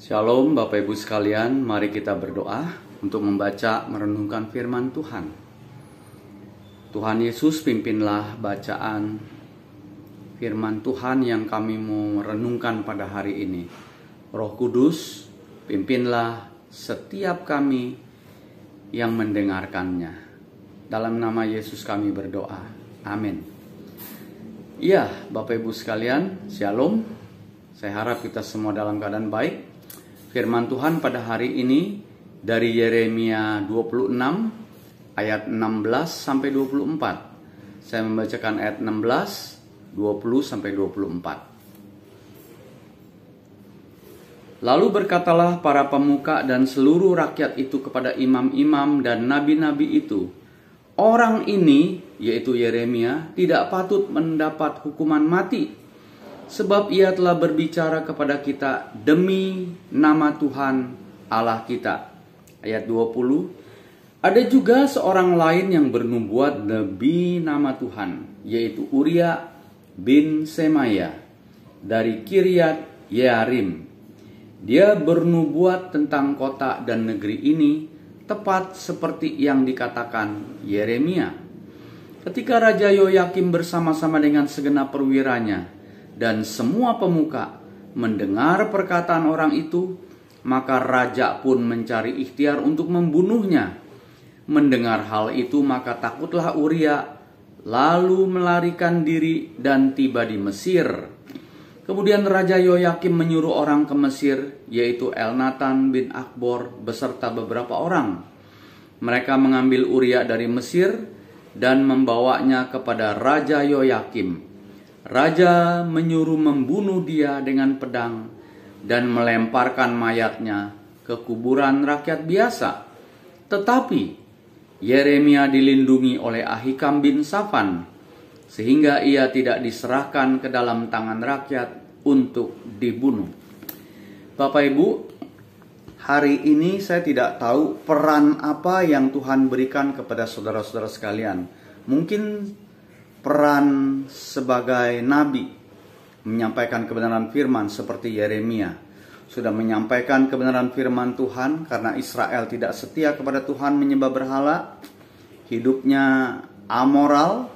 Shalom Bapak Ibu sekalian, mari kita berdoa untuk membaca merenungkan firman Tuhan. Tuhan Yesus, pimpinlah bacaan firman Tuhan yang kami mau renungkan pada hari ini. Roh Kudus, pimpinlah setiap kami yang mendengarkannya. Dalam nama Yesus kami berdoa. Amin. Iya, Bapak Ibu sekalian, Shalom. Saya harap kita semua dalam keadaan baik. Firman Tuhan pada hari ini dari Yeremia 26 ayat 16 sampai 24. Saya membacakan ayat 16, 20 sampai 24. Lalu berkatalah para pemuka dan seluruh rakyat itu kepada imam-imam dan nabi-nabi itu, orang ini, yaitu Yeremia, tidak patut mendapat hukuman mati. Sebab ia telah berbicara kepada kita demi nama Tuhan Allah kita. Ayat 20. Ada juga seorang lain yang bernubuat demi nama Tuhan, yaitu Uria bin Semaya dari Kiryat Yearim. Dia bernubuat tentang kota dan negeri ini tepat seperti yang dikatakan Yeremia. Ketika Raja Yoyakim bersama-sama dengan segenap perwiranya dan semua pemuka mendengar perkataan orang itu, maka raja pun mencari ikhtiar untuk membunuhnya. Mendengar hal itu, maka takutlah Uria, lalu melarikan diri dan tiba di Mesir. Kemudian Raja Yoyakim menyuruh orang ke Mesir, yaitu Elnatan bin Akbor beserta beberapa orang. Mereka mengambil Uria dari Mesir dan membawanya kepada Raja Yoyakim. Raja menyuruh membunuh dia dengan pedang dan melemparkan mayatnya ke kuburan rakyat biasa. Tetapi Yeremia dilindungi oleh Ahikam bin Safan, sehingga ia tidak diserahkan ke dalam tangan rakyat untuk dibunuh. Bapak Ibu, hari ini saya tidak tahu peran apa yang Tuhan berikan kepada saudara-saudara sekalian. Mungkin peran sebagai nabi, menyampaikan kebenaran firman seperti Yeremia. Sudah menyampaikan kebenaran firman Tuhan karena Israel tidak setia kepada Tuhan, menyembah berhala, hidupnya amoral,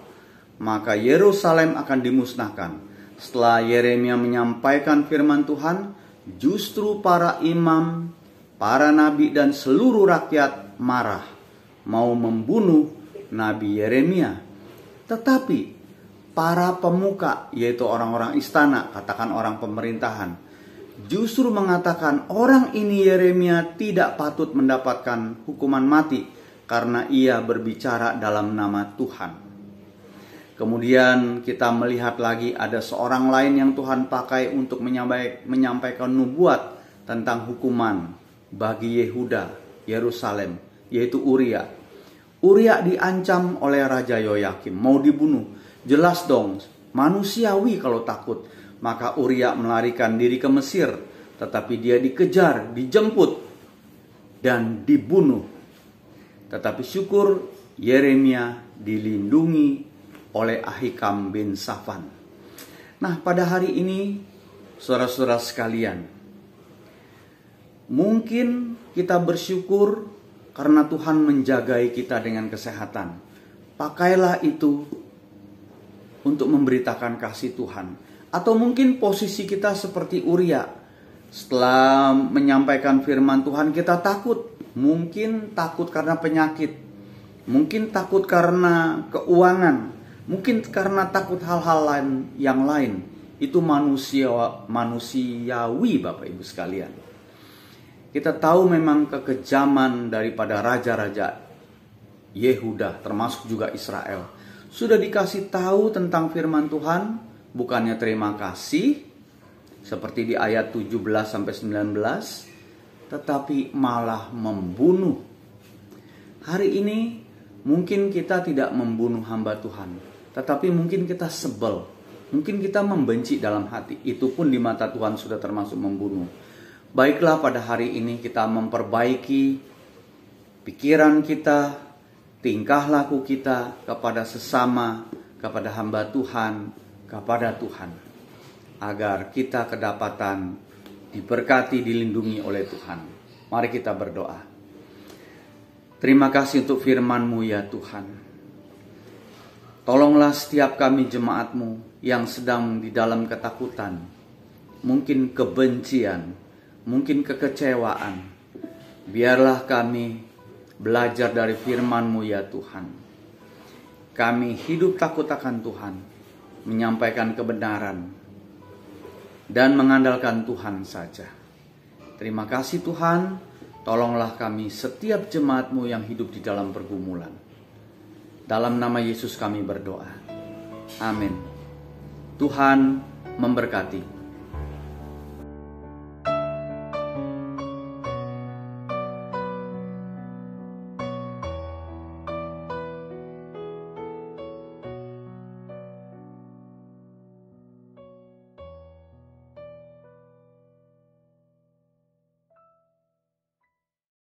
maka Yerusalem akan dimusnahkan. Setelah Yeremia menyampaikan firman Tuhan, justru para imam, para nabi dan seluruh rakyat marah, mau membunuh Nabi Yeremia. Tetapi para pemuka, yaitu orang-orang istana, katakan orang pemerintahan, justru mengatakan orang ini Yeremia tidak patut mendapatkan hukuman mati karena ia berbicara dalam nama Tuhan. Kemudian kita melihat lagi ada seorang lain yang Tuhan pakai untuk menyampaikan nubuat tentang hukuman bagi Yehuda, Yerusalem, yaitu Uria. Uria diancam oleh Raja Yoyakim, mau dibunuh. Jelas dong, manusiawi kalau takut. Maka Uria melarikan diri ke Mesir, tetapi dia dikejar, dijemput, dan dibunuh. Tetapi syukur Yeremia dilindungi oleh Ahikam bin Safan. Nah, pada hari ini, saudara-saudara sekalian, mungkin kita bersyukur karena Tuhan menjagai kita dengan kesehatan. Pakailah itu untuk memberitakan kasih Tuhan. Atau mungkin posisi kita seperti Uria. Setelah menyampaikan firman Tuhan kita takut. Mungkin takut karena penyakit. Mungkin takut karena keuangan. Mungkin karena takut hal-hal lain yang lain. Itu manusiawi Bapak Ibu sekalian. Kita tahu memang kekejaman daripada raja-raja Yehuda, termasuk juga Israel. Sudah dikasih tahu tentang firman Tuhan, bukannya terima kasih, seperti di ayat 17-19, tetapi malah membunuh. Hari ini mungkin kita tidak membunuh hamba Tuhan, tetapi mungkin kita sebel, mungkin kita membenci dalam hati. Itu pun di mata Tuhan sudah termasuk membunuh. Baiklah pada hari ini kita memperbaiki pikiran kita, tingkah laku kita kepada sesama, kepada hamba Tuhan, kepada Tuhan. Agar kita kedapatan diberkati, dilindungi oleh Tuhan. Mari kita berdoa. Terima kasih untuk firman-Mu ya Tuhan. Tolonglah setiap kami jemaat-Mu yang sedang di dalam ketakutan, mungkin kebencian, mungkin kekecewaan. Biarlah kami belajar dari firman-Mu ya Tuhan. Kami hidup takut akan Tuhan, menyampaikan kebenaran, dan mengandalkan Tuhan saja. Terima kasih Tuhan, tolonglah kami setiap jemaat-Mu yang hidup di dalam pergumulan. Dalam nama Yesus kami berdoa. Amin. Tuhan memberkati.